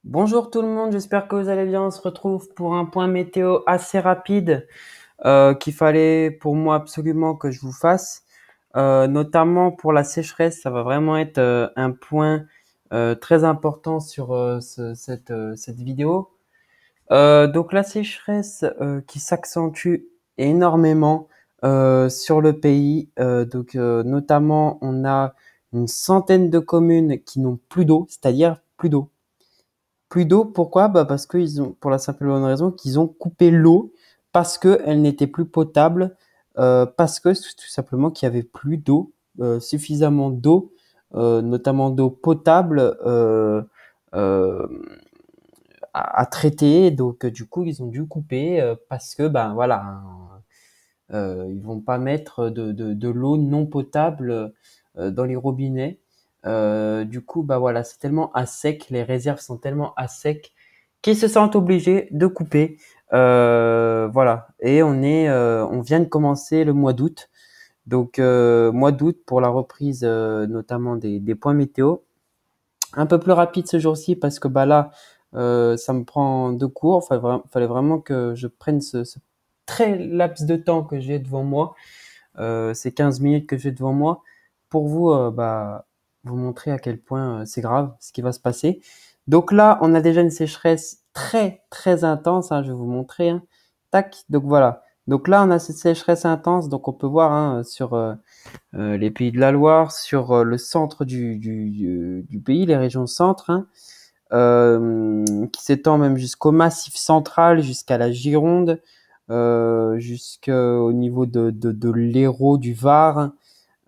Bonjour tout le monde, j'espère que vous allez bien. On se retrouve pour un point météo assez rapide qu'il fallait pour moi absolument que je vous fasse. Notamment pour la sécheresse, ça va vraiment être un point très important sur cette vidéo. Donc la sécheresse qui s'accentue énormément sur le pays. Notamment, on a une centaine de communes qui n'ont plus d'eau, c'est-à-dire plus d'eau. Plus d'eau, pourquoi? Bah parce qu'ils ont, pour la simple et bonne raison qu'ils ont coupé l'eau parce qu'elle n'était plus potable, parce que tout simplement qu'il y avait plus d'eau, suffisamment d'eau, notamment d'eau potable euh, à traiter. Donc du coup, ils ont dû couper parce que ben voilà, ils vont pas mettre de l'eau non potable dans les robinets. Du coup, bah voilà, c'est tellement à sec, les réserves sont tellement à sec qu'ils se sentent obligés de couper. Voilà, et on vient de commencer le mois d'août. Donc mois d'août pour la reprise notamment des points météo. Un peu plus rapide ce jour-ci parce que bah là, ça me prend deux cours. Fallait vraiment que je prenne ce très laps de temps que j'ai devant moi, ces 15 minutes que j'ai devant moi, pour vous, vous montrer à quel point c'est grave ce qui va se passer. Donc là, on a déjà une sécheresse très très intense, hein, je vais vous montrer, hein. Tac, donc voilà. Donc là, on a cette sécheresse intense, donc on peut voir hein, sur les pays de la Loire, sur le centre du pays, les régions centre, hein, qui s'étend même jusqu'au Massif central, jusqu'à la Gironde, jusqu'au niveau de l'Hérault, du Var,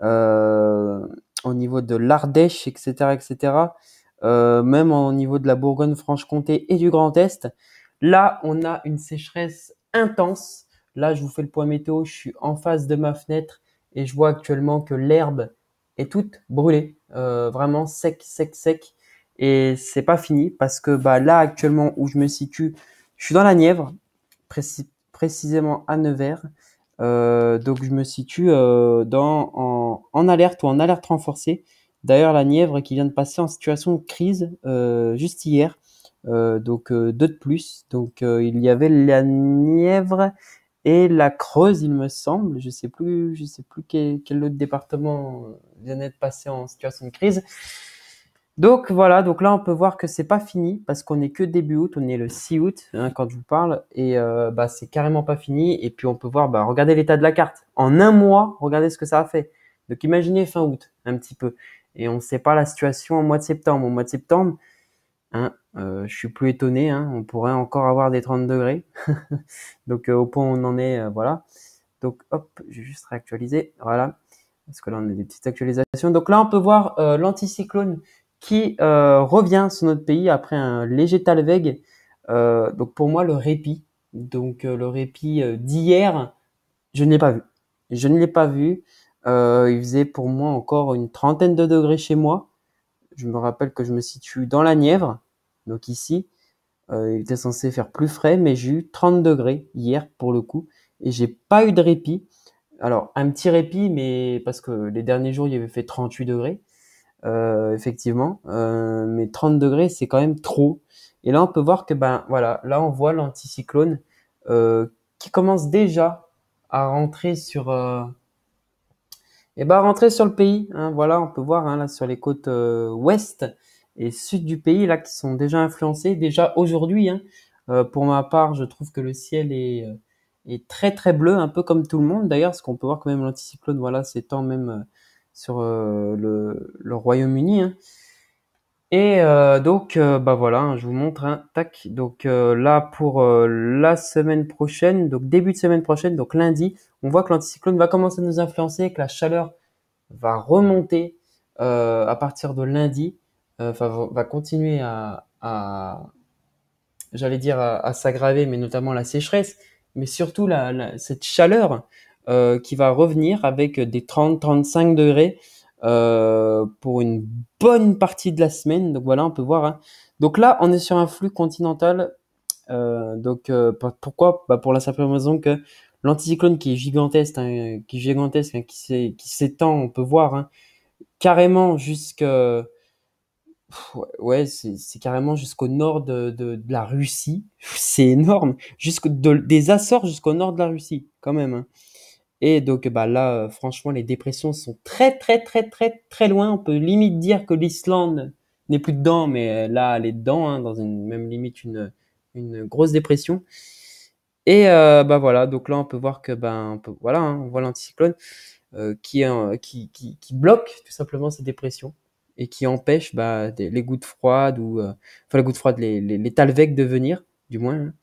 euh, au niveau de l'Ardèche, etc., etc. Même au niveau de la Bourgogne-Franche-Comté et du Grand Est. Là, on a une sécheresse intense. Là, je vous fais le point météo. Je suis en face de ma fenêtre et je vois actuellement que l'herbe est toute brûlée, vraiment sec, sec, sec. Et c'est pas fini parce que bah là actuellement où je me situe, je suis dans la Nièvre, précisément à Nevers. Donc je me situe en alerte ou en alerte renforcée. D'ailleurs, la Nièvre qui vient de passer en situation de crise juste hier, deux de plus. Donc il y avait la Nièvre et la Creuse, il me semble. Je sais plus quel autre département vient d'être passé en situation de crise. Donc voilà, donc là on peut voir que c'est pas fini parce qu'on est que début août, on est le 6 août hein, quand je vous parle et bah c'est carrément pas fini et puis on peut voir bah regardez l'état de la carte. En un mois, regardez ce que ça a fait. Donc imaginez fin août un petit peu et on ne sait pas la situation au mois de septembre. Au mois de septembre, hein, je suis plus étonné, hein, on pourrait encore avoir des 30 degrés. Donc au point où on en est, voilà. Donc hop, je vais juste réactualiser, voilà. Parce que là, on a des petites actualisations. Donc là, on peut voir l'anticyclone qui revient sur notre pays après un léger talweg. Donc pour moi, le répit. Donc le répit d'hier, je ne l'ai pas vu. Je ne l'ai pas vu. Il faisait pour moi encore une trentaine de degrés chez moi. Je me rappelle que je me situe dans la Nièvre. Donc ici, il était censé faire plus frais, mais j'ai eu 30 degrés hier pour le coup. Et j'ai pas eu de répit. Alors, un petit répit, mais parce que les derniers jours, il y avait fait 38 degrés, effectivement. Mais 30 degrés, c'est quand même trop. Et là, on peut voir que, ben voilà, là, on voit l'anticyclone qui commence déjà à rentrer rentrer sur le pays. Hein, voilà, on peut voir hein, là sur les côtes ouest et sud du pays là qui sont déjà influencées déjà aujourd'hui. Hein. Pour ma part, je trouve que le ciel est très très bleu, un peu comme tout le monde d'ailleurs, parce qu'on peut voir quand même l'anticyclone voilà s'étend même sur le Royaume-Uni. Hein. Et bah voilà, hein, je vous montre, hein, tac. Donc là pour la semaine prochaine, donc début de semaine prochaine, donc lundi, on voit que l'anticyclone va commencer à nous influencer, que la chaleur va remonter à partir de lundi, va continuer j'allais dire, à s'aggraver, mais notamment la sécheresse, mais surtout cette chaleur qui va revenir avec des 30-35 degrés pour une bonne partie de la semaine. Donc voilà, on peut voir. Hein. Donc là, on est sur un flux continental. Pourquoi? Bah, pour la simple raison que l'anticyclone qui est gigantesque, hein, qui s'étend, on peut voir, hein, carrément Ouais, ouais, c'est carrément jusqu'au nord de la Russie. C'est énorme. Des Açores jusqu'au nord de la Russie, quand même, hein. Et donc, bah là, franchement, les dépressions sont très, très, très, très, très loin. On peut limite dire que l'Islande n'est plus dedans, mais là, elle est dedans, hein, dans même limite une grosse dépression. Et bah voilà, donc là, on peut voir que, ben, voilà, hein, on voit l'anticyclone qui bloque tout simplement ces dépressions et qui empêche bah, les gouttes froides enfin les gouttes froides, les talvecs de venir, du moins, hein.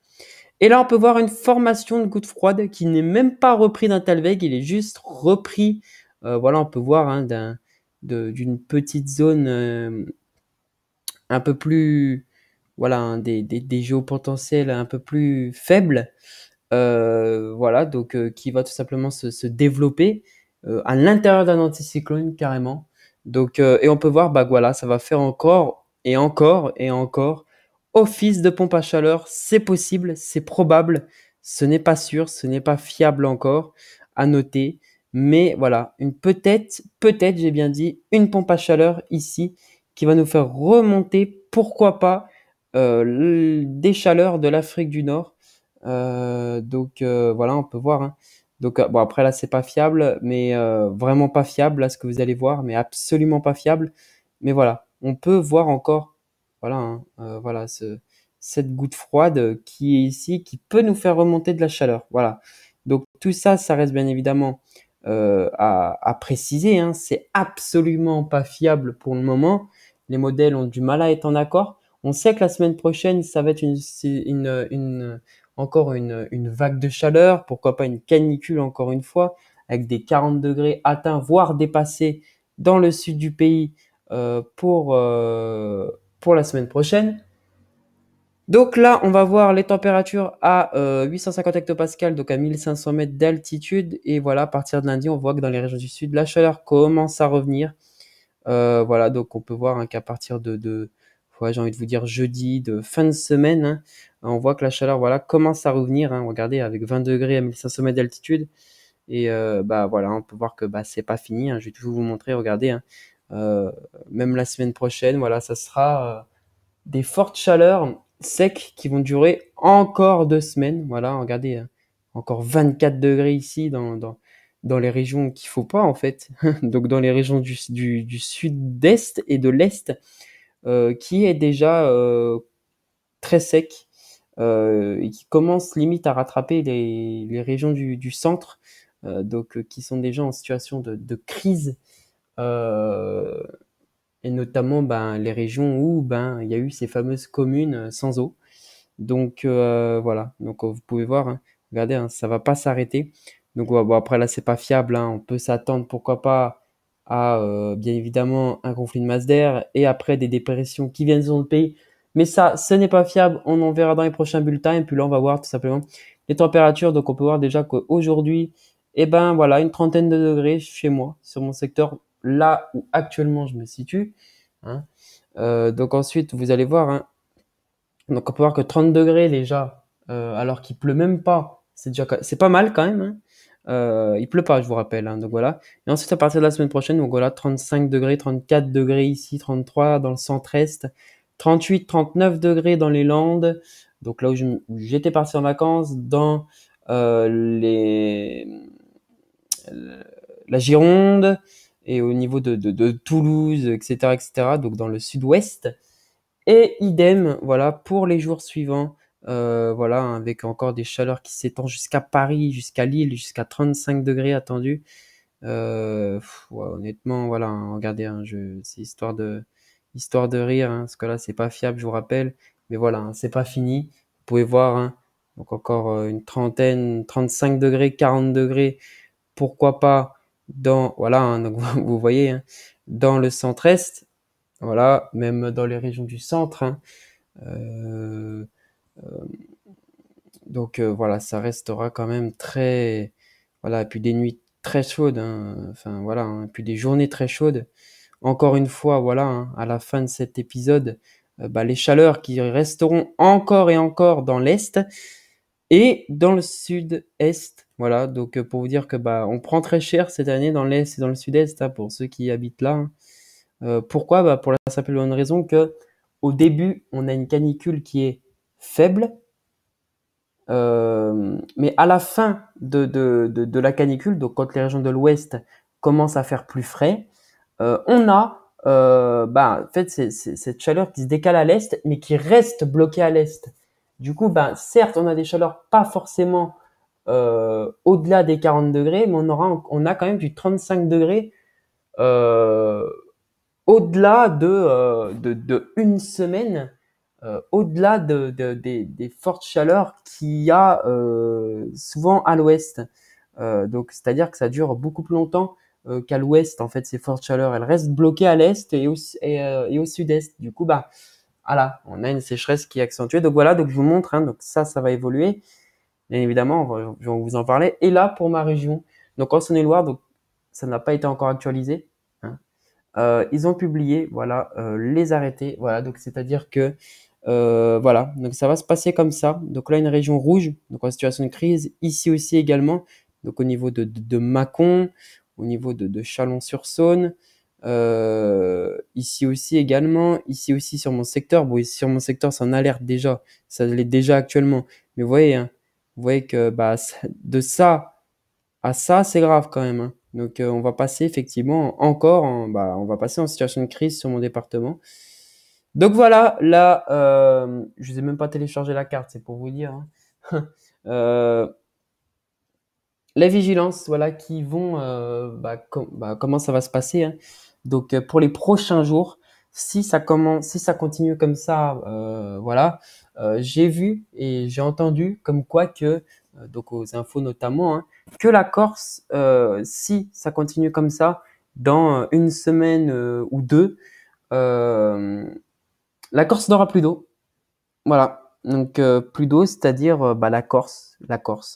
Et là, on peut voir une formation de gouttes froides qui n'est même pas repris d'un talweg, il est juste repris. Voilà, on peut voir hein, d'une petite zone un peu plus, voilà, hein, des géopotentiels un peu plus faibles. Voilà, donc qui va tout simplement se développer à l'intérieur d'un anticyclone carrément. Donc, et on peut voir, bah voilà, ça va faire encore et encore et encore office de pompe à chaleur. C'est possible, c'est probable. Ce n'est pas sûr, ce n'est pas fiable encore à noter. Mais voilà, peut-être, j'ai bien dit, une pompe à chaleur ici qui va nous faire remonter, pourquoi pas, des chaleurs de l'Afrique du Nord. Donc voilà, on peut voir, hein. Donc bon après là c'est pas fiable, mais vraiment pas fiable là ce que vous allez voir, mais absolument pas fiable. Mais voilà, on peut voir encore, voilà, hein, voilà cette goutte froide qui est ici, qui peut nous faire remonter de la chaleur. Voilà. Donc tout ça, ça reste bien évidemment à préciser, hein. C'est absolument pas fiable pour le moment. Les modèles ont du mal à être en accord. On sait que la semaine prochaine, ça va être encore une vague de chaleur, pourquoi pas une canicule encore une fois, avec des 40 degrés atteints, voire dépassés dans le sud du pays pour la semaine prochaine. Donc là, on va voir les températures à 850 hectopascales, donc à 1500 mètres d'altitude. Et voilà, à partir de lundi, on voit que dans les régions du sud, la chaleur commence à revenir. Voilà, donc on peut voir hein, qu'à partir ouais, j'ai envie de vous dire jeudi, de fin de semaine, hein, on voit que la chaleur voilà, commence à revenir, hein. Regardez, avec 20 degrés à 1500 mètres d'altitude. Et bah voilà, on peut voir que bah, c'est pas fini, hein. Je vais toujours vous montrer, regardez, hein. Euh, Même la semaine prochaine, voilà, ça sera des fortes chaleurs secs qui vont durer encore 2 semaines. Voilà, regardez, hein, encore 24 degrés ici dans les régions qu'il faut pas en fait. Donc dans les régions du sud-est et de l'est, qui est déjà très sec et qui commence limite à rattraper les régions du centre, donc qui sont déjà en situation de crise. euh, et notamment ben, les régions où ben, il y a eu ces fameuses communes sans eau. Donc voilà, donc vous pouvez voir, hein, regardez, hein, ça va pas s'arrêter. Donc ouais, bon, après là c'est pas fiable, hein, on peut s'attendre pourquoi pas à bien évidemment un conflit de masse d'air et après des dépressions qui viennent dans le pays. Mais ça, ce n'est pas fiable, on en verra dans les prochains bulletins. Et puis là on va voir tout simplement les températures. Donc on peut voir déjà qu'aujourd'hui, eh ben voilà, une trentaine de degrés chez moi, sur mon secteur, là où actuellement je me situe, hein. Donc ensuite vous allez voir, hein, donc on peut voir que 30 degrés déjà, alors qu'il pleut même pas, c'est pas mal quand même, hein. Il pleut pas, je vous rappelle, hein, donc voilà. Et ensuite à partir de la semaine prochaine, donc voilà, 35 degrés, 34 degrés ici, 33 dans le centre-est, 38, 39 degrés dans les Landes, donc là où j'étais parti en vacances, dans les la Gironde et au niveau de Toulouse, etc., etc., donc dans le sud-ouest. Et idem, voilà, pour les jours suivants, voilà, hein, avec encore des chaleurs qui s'étendent jusqu'à Paris, jusqu'à Lille, jusqu'à 35 degrés attendus. Ouais, honnêtement, voilà, hein, regardez, hein, c'est histoire de rire, hein, parce que là, c'est pas fiable, je vous rappelle. Mais voilà, hein, c'est pas fini. Vous pouvez voir, hein, donc encore une trentaine, 35 degrés, 40 degrés, pourquoi pas voilà, hein, donc vous voyez, hein, dans le centre-est, voilà, même dans les régions du centre, hein. Euh, donc voilà, ça restera quand même très, voilà, et puis des nuits très chaudes, hein, enfin voilà, hein, et puis des journées très chaudes. Encore une fois, voilà, hein, à la fin de cet épisode, bah, les chaleurs qui resteront encore et encore dans l'est et dans le sud-est. Voilà, donc pour vous dire que bah on prend très cher cette année dans l'est et dans le sud-est, hein, pour ceux qui habitent là, hein. Pourquoi? Bah, pour la simple et bonne raison que au début, on a une canicule qui est faible, mais à la fin de la canicule, donc quand les régions de l'Ouest commencent à faire plus frais, on a en fait, c'est cette chaleur qui se décale à l'est, mais qui reste bloquée à l'est. Du coup, certes, on a des chaleurs pas forcément au-delà des 40 degrés, mais on a quand même du 35 degrés euh, au-delà de une semaine, au-delà des fortes chaleurs qu'il y a souvent à l'ouest. Donc, c'est-à-dire que ça dure beaucoup plus longtemps qu'à l'ouest. En fait, ces fortes chaleurs, elles restent bloquées à l'est et au sud-est. Du coup, voilà, on a une sécheresse qui est accentuée. Donc voilà, donc je vous montre. Hein, donc ça va évoluer. Bien évidemment, je vais vous en parler. Et là, pour ma région, donc en Saône-et-Loire, donc ça n'a pas été encore actualisé. Hein. Ils ont publié, voilà, les arrêtés. Voilà, donc c'est-à-dire que voilà, donc ça va se passer comme ça. Donc là, une région rouge, donc en situation de crise. Ici aussi également, donc au niveau de Mâcon, au niveau de Chalon-sur-Saône. Ici aussi également, ici aussi sur mon secteur. Bon, ici sur mon secteur, c'est en alerte déjà, ça l'est déjà actuellement. Mais vous voyez que de ça à ça, c'est grave quand même. Hein. Donc on va passer effectivement on va passer en situation de crise sur mon département. Donc voilà, là, je vous ai même pas téléchargé la carte, c'est pour vous dire. Hein. Euh, les vigilances, voilà, qui vont, comment ça va se passer. Hein. Donc pour les prochains jours, si ça continue comme ça, voilà, j'ai vu et j'ai entendu comme quoi que, donc aux infos notamment, hein, que la Corse, si ça continue comme ça, dans une semaine ou deux, euh, la Corse n'aura plus d'eau. Voilà. Donc plus d'eau, c'est-à-dire la Corse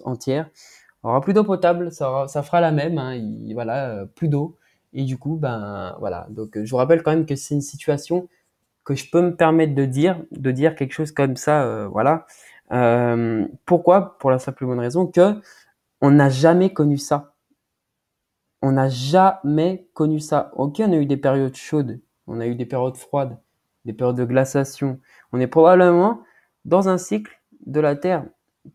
entière aura plus d'eau potable, ça fera la même, hein, voilà, plus d'eau. Et du coup, voilà. Donc je vous rappelle quand même que c'est une situation que je peux me permettre de dire quelque chose comme ça, voilà. Pourquoi? Pour la simple et bonne raison que on n'a jamais connu ça. On n'a jamais connu ça. Ok, on a eu des périodes chaudes, on a eu des périodes froides, des périodes de glaciation. On est probablement dans un cycle de la Terre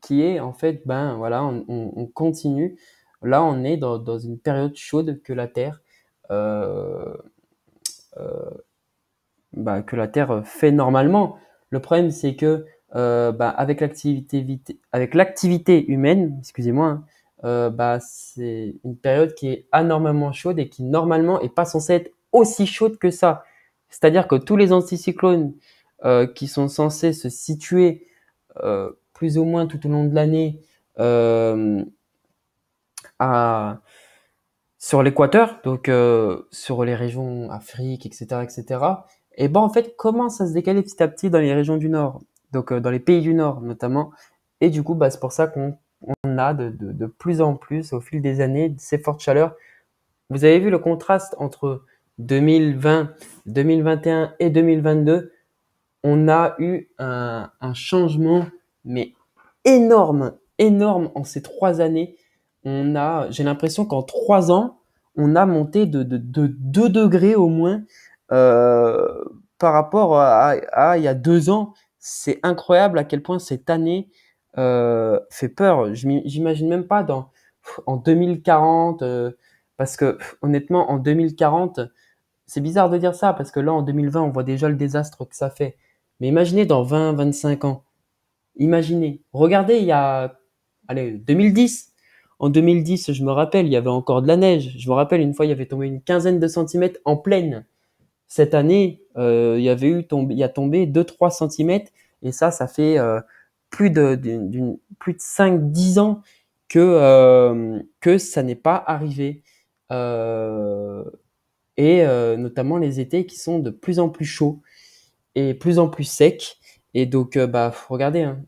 qui est en fait, voilà, on continue. Là, on est dans une période chaude euh, euh, que la Terre fait normalement. Le problème, c'est que avec l'activité humaine, excusez-moi, hein, c'est une période qui est anormalement chaude et qui normalement est pas censée être aussi chaude que ça. C'est-à-dire que tous les anticyclones qui sont censés se situer plus ou moins tout au long de l'année euh, à sur l'équateur, donc sur les régions Afrique, etc., etc. Et ben en fait commence à se décaler petit à petit dans les régions du Nord, donc dans les pays du Nord notamment. Et du coup, c'est pour ça qu'on a de plus en plus au fil des années ces fortes chaleurs. Vous avez vu le contraste entre 2020, 2021 et 2022. On a eu un changement, mais énorme, énorme en ces 3 années. J'ai l'impression qu'en 3 ans, on a monté de 2 degrés au moins euh, par rapport à il y a 2 ans. C'est incroyable à quel point cette année fait peur. J'imagine même pas en 2040, parce que honnêtement, en 2040, c'est bizarre de dire ça, parce que là, en 2020, on voit déjà le désastre que ça fait. Mais imaginez dans 20, 25 ans. Imaginez. Regardez, il y a, allez, 2010. En 2010, je me rappelle, il y avait encore de la neige. Je me rappelle, une fois, il y avait tombé une quinzaine de centimètres en pleine. Cette année, il y a tombé 2-3 centimètres. Et ça fait plus de 5-10 ans que ça n'est pas arrivé. Euh, et notamment les étés qui sont de plus en plus chauds et plus en plus secs. Et donc, regardez, hein,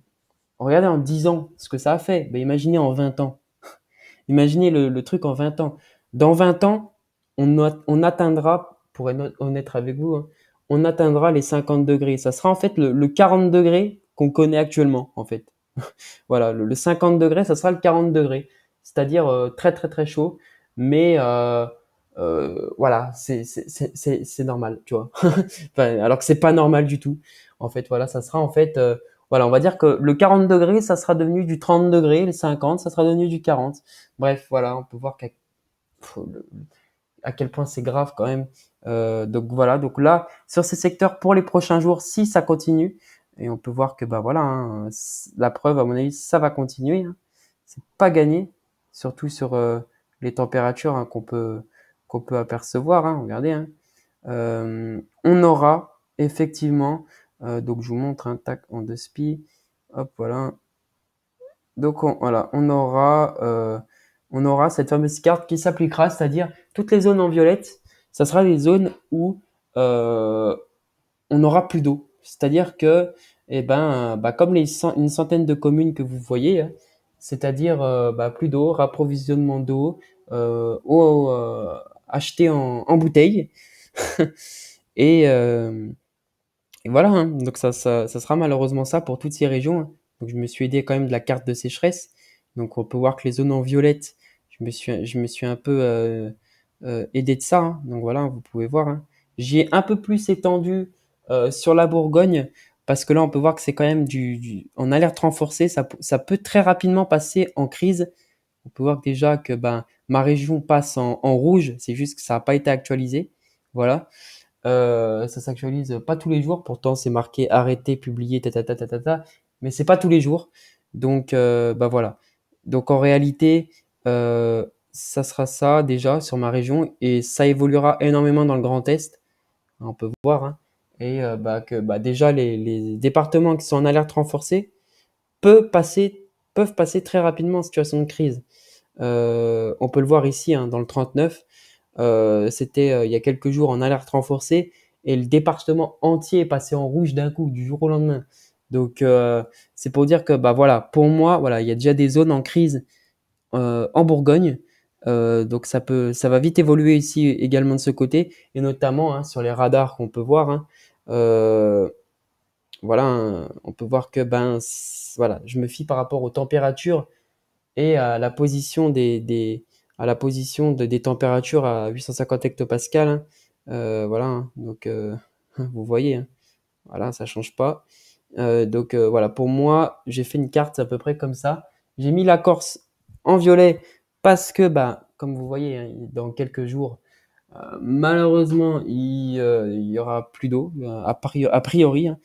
regardez en 10 ans ce que ça a fait. Imaginez en 20 ans. Imaginez le truc en 20 ans. Dans 20 ans, on atteindra, pour être honnête avec vous, hein, on atteindra les 50 degrés. Ça sera en fait le 40 degrés qu'on connaît actuellement, en fait. Voilà, le 50 degrés, ça sera le 40 degrés. C'est-à-dire très très très chaud, mais Voilà, c'est normal, tu vois. Enfin, alors que c'est pas normal du tout. En fait, voilà, ça sera en fait, voilà, on va dire que le 40 degrés, ça sera devenu du 30 degrés, le 50, ça sera devenu du 40. Bref, voilà, on peut voir à quel point c'est grave quand même. Donc voilà, donc là, sur ces secteurs pour les prochains jours, si ça continue, et on peut voir que bah voilà, hein, la preuve, à mon avis, ça va continuer. Hein. C'est pas gagné, surtout sur les températures hein, qu'on peut apercevoir. Hein, regardez, hein. On aura effectivement, donc je vous montre un tac en 2 spi, hop voilà. Donc voilà, on aura cette fameuse carte qui s'appliquera, c'est-à-dire toutes les zones en violette, ça sera les zones où euh, on n'aura plus d'eau. C'est-à-dire que, eh ben, bah, comme une centaine de communes que vous voyez, hein, c'est-à-dire bah, plus d'eau, rapprovisionnement d'eau, eau achetée en bouteille. Et, euh, et voilà, hein. Donc ça sera malheureusement ça pour toutes ces régions. Hein. Donc je me suis aidé quand même de la carte de sécheresse. Donc on peut voir que les zones en violette, je me suis un peu aidé de ça. Hein. Donc voilà, vous pouvez voir. Hein. J'y ai un peu plus étendu sur la Bourgogne parce que là on peut voir que c'est quand même en alerte renforcée. Ça peut très rapidement passer en crise. On peut voir déjà que ben, ma région passe en rouge. C'est juste que ça n'a pas été actualisé. Voilà. Ça s'actualise pas tous les jours, pourtant c'est marqué arrêté, publié, mais c'est pas tous les jours. Donc, bah voilà. Donc en réalité, ça sera ça déjà sur ma région et ça évoluera énormément dans le Grand Est. On peut voir. Hein. Et bah, que bah, déjà les départements qui sont en alerte renforcée peuvent passer très rapidement en situation de crise. On peut le voir ici hein, dans le 39. C'était il y a quelques jours en alerte renforcée et le département entier est passé en rouge d'un coup, du jour au lendemain. Donc c'est pour dire que bah voilà, pour moi, voilà, il y a déjà des zones en crise en Bourgogne. Donc ça va vite évoluer ici également de ce côté et notamment hein, sur les radars qu'on peut voir. Hein, euh, voilà, hein, on peut voir que ben voilà, je me fie par rapport aux températures et à la position des températures à 850 hectopascales. Hein. Voilà, hein. Donc vous voyez, hein. Voilà, ça change pas. Donc voilà, pour moi, j'ai fait une carte à peu près comme ça. J'ai mis la Corse en violet parce que, bah, comme vous voyez, hein, dans quelques jours, malheureusement, il y aura plus d'eau, a priori. Hein.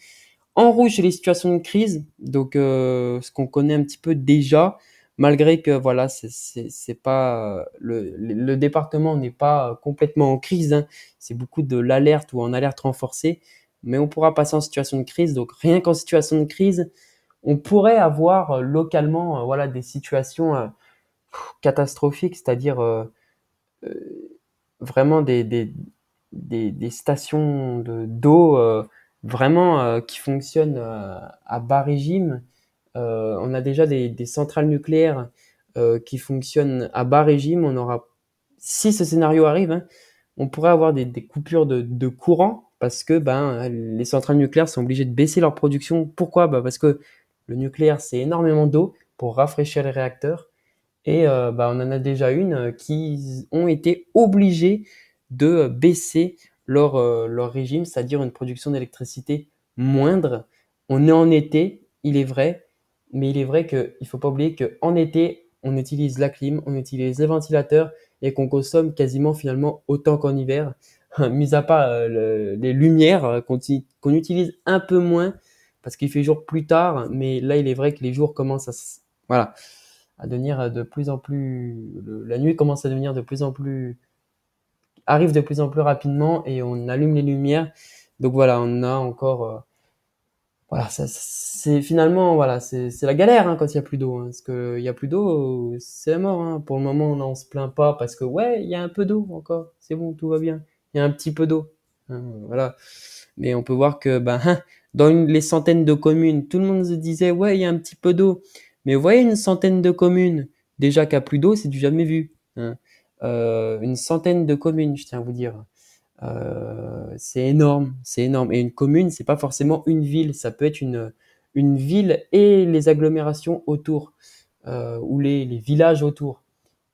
En rouge, c'est les situations de crise, donc ce qu'on connaît un petit peu déjà, malgré que voilà, c'est pas le département n'est pas complètement en crise, hein. C'est beaucoup de l'alerte ou en alerte renforcée, mais on pourra passer en situation de crise. Donc rien qu'en situation de crise, on pourrait avoir localement voilà des situations catastrophiques, c'est-à-dire euh, vraiment des stations d'eau vraiment qui fonctionnent à bas régime. On a déjà des centrales nucléaires qui fonctionnent à bas régime. Si ce scénario arrive, hein, on pourrait avoir des coupures de courant parce que ben, les centrales nucléaires sont obligées de baisser leur production. Pourquoi? Bah, parce que le nucléaire, c'est énormément d'eau pour rafraîchir les réacteurs. Et bah, on en a déjà une qui ont été obligés de baisser leur régime, c'est-à-dire une production d'électricité moindre. On est en été, il est vrai, mais il est vrai qu'il ne faut pas oublier qu'en été, on utilise la clim, on utilise les ventilateurs et qu'on consomme quasiment finalement autant qu'en hiver, mis à part les lumières qu'on utilise un peu moins parce qu'il fait jour plus tard, mais là il est vrai que les jours commencent voilà, à devenir de plus en plus. La nuit commence à devenir de plus en plus. Arrive de plus en plus rapidement et on allume les lumières. Donc voilà, on a encore. Voilà, c'est finalement, voilà, c'est la galère hein, quand il n'y a plus d'eau. Hein, parce qu'il n'y a plus d'eau, c'est la mort. Hein. Pour le moment, on ne se plaint pas parce que, ouais, il y a un peu d'eau encore. C'est bon, tout va bien. Il y a un petit peu d'eau. Hein, voilà. Mais on peut voir que ben, dans les centaines de communes, tout le monde se disait, ouais, il y a un petit peu d'eau. Mais vous voyez, une centaine de communes, déjà qu'il n'y a plus d'eau, c'est du jamais vu. Hein. Une centaine de communes, je tiens à vous dire. C'est énorme, c'est énorme. Et une commune, c'est pas forcément une ville, ça peut être une ville et les agglomérations autour, ou les villages autour.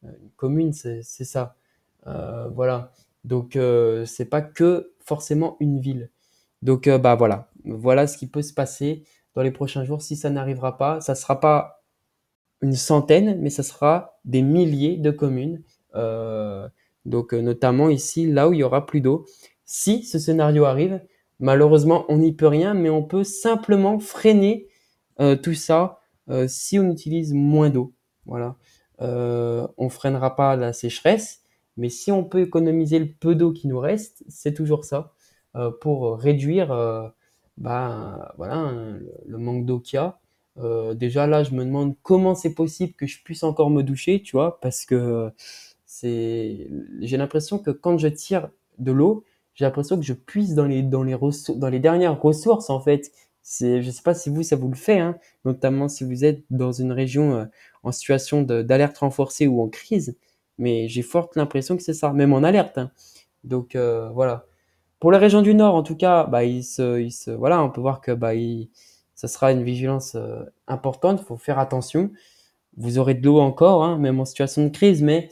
Une commune, c'est ça. Voilà. Donc, c'est pas que forcément une ville. Donc, bah voilà. Voilà ce qui peut se passer dans les prochains jours. Si ça n'arrivera pas, ça sera pas une centaine, mais ça sera des milliers de communes. Euh, donc, notamment ici, là où il y aura plus d'eau. Si ce scénario arrive, malheureusement, on n'y peut rien, mais on peut simplement freiner tout ça si on utilise moins d'eau. Voilà. On freinera pas la sécheresse, mais si on peut économiser le peu d'eau qui nous reste, c'est toujours ça pour réduire bah, voilà, le manque d'eau qu'il y a. Déjà là, je me demande comment c'est possible que je puisse encore me doucher, tu vois, parce que j'ai l'impression que quand je tire de l'eau, j'ai l'impression que je puise dans les dernières ressources en fait. Je sais pas si vous, ça vous le fait, hein, notamment si vous êtes dans une région en situation d'alerte renforcée ou en crise, mais j'ai forte l'impression que c'est ça, même en alerte, hein. Donc voilà. Pour les régions du Nord, en tout cas, bah, voilà, on peut voir que bah, ça sera une vigilance importante. Il faut faire attention. Vous aurez de l'eau encore, hein, même en situation de crise, mais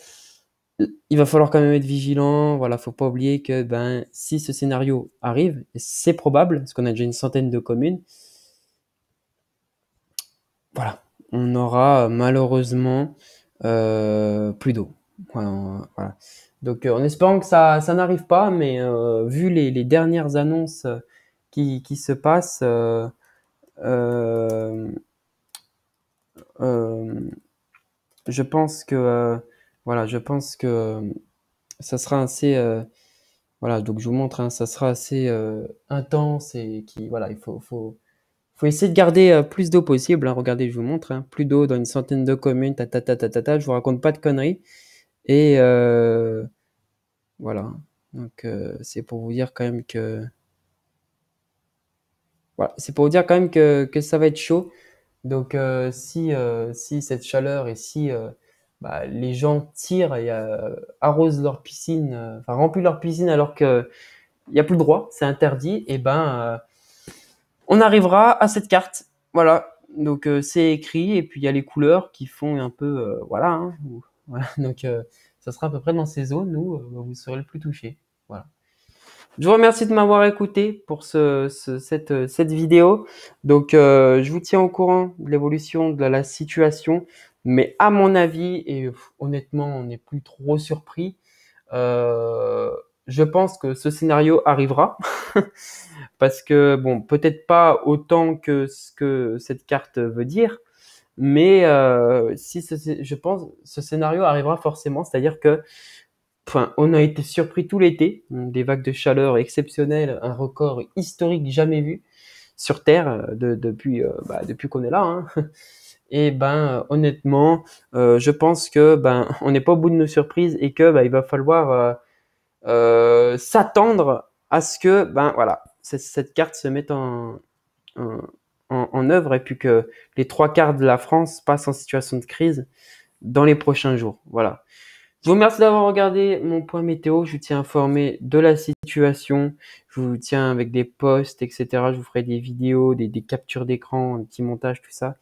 il va falloir quand même être vigilant. Voilà, faut pas oublier que ben, si ce scénario arrive, et c'est probable, parce qu'on a déjà une centaine de communes, voilà, on aura malheureusement plus d'eau. Voilà, voilà. Donc, en espérant que ça n'arrive pas, mais vu les dernières annonces qui se passent, euh, euh, je pense que voilà, je pense que ça sera assez voilà, donc je vous montre, hein, ça sera assez intense et voilà, faut essayer de garder plus d'eau possible, hein. Regardez, je vous montre, hein, plus d'eau dans une centaine de communes, je vous raconte pas de conneries. Et voilà, donc c'est pour vous dire quand même que voilà, c'est pour vous dire quand même que ça va être chaud. Donc si cette chaleur et si bah, les gens tirent et arrosent leur piscine, enfin remplissent leur piscine alors que il n'y a plus le droit, c'est interdit, et ben on arrivera à cette carte. Voilà. Donc c'est écrit et puis il y a les couleurs qui font un peu voilà, hein, voilà. Donc ça sera à peu près dans ces zones où vous serez le plus touché. Voilà. Je vous remercie de m'avoir écouté pour cette vidéo. Donc, je vous tiens au courant de l'évolution de la situation. Mais à mon avis, et honnêtement, on n'est plus trop surpris, euh, je pense que ce scénario arrivera. Parce que, bon, peut-être pas autant que ce que cette carte veut dire, mais si je pense ce scénario arrivera forcément. C'est-à-dire que enfin, on a été surpris tout l'été, des vagues de chaleur exceptionnelles, un record historique jamais vu sur Terre depuis qu'on est là, hein. Et ben honnêtement, je pense que ben on n'est pas au bout de nos surprises et que ben, il va falloir s'attendre à ce que ben voilà cette carte se mette en, en œuvre et puis que les trois quarts de la France passent en situation de crise dans les prochains jours. Voilà. Je vous remercie d'avoir regardé mon point météo. Je vous tiens informé de la situation. Je vous tiens avec des posts, etc. Je vous ferai des vidéos, des captures d'écran, un petit montage, tout ça.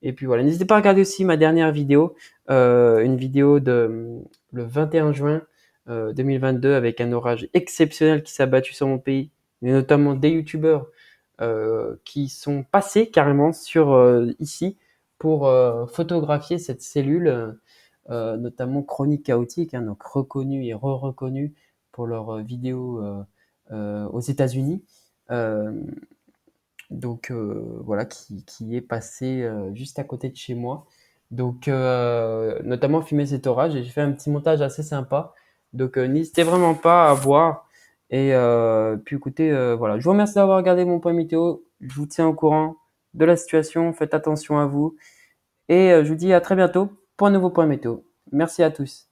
Et puis voilà. N'hésitez pas à regarder aussi ma dernière vidéo, une vidéo de le 21 juin 2022 avec un orage exceptionnel qui s'est abattu sur mon pays, mais notamment des youtubeurs qui sont passés carrément sur ici pour photographier cette cellule notamment Chronique Chaotique, hein, donc reconnus et re-reconnus pour leurs vidéos aux États-Unis. Euh, donc voilà, qui est passé juste à côté de chez moi. Donc notamment filmer cet orage et j'ai fait un petit montage assez sympa. Donc n'hésitez vraiment pas à voir. Et puis écoutez, voilà, je vous remercie d'avoir regardé mon point météo. Je vous tiens au courant de la situation. Faites attention à vous. Et je vous dis à très bientôt pour un nouveau point météo. Merci à tous.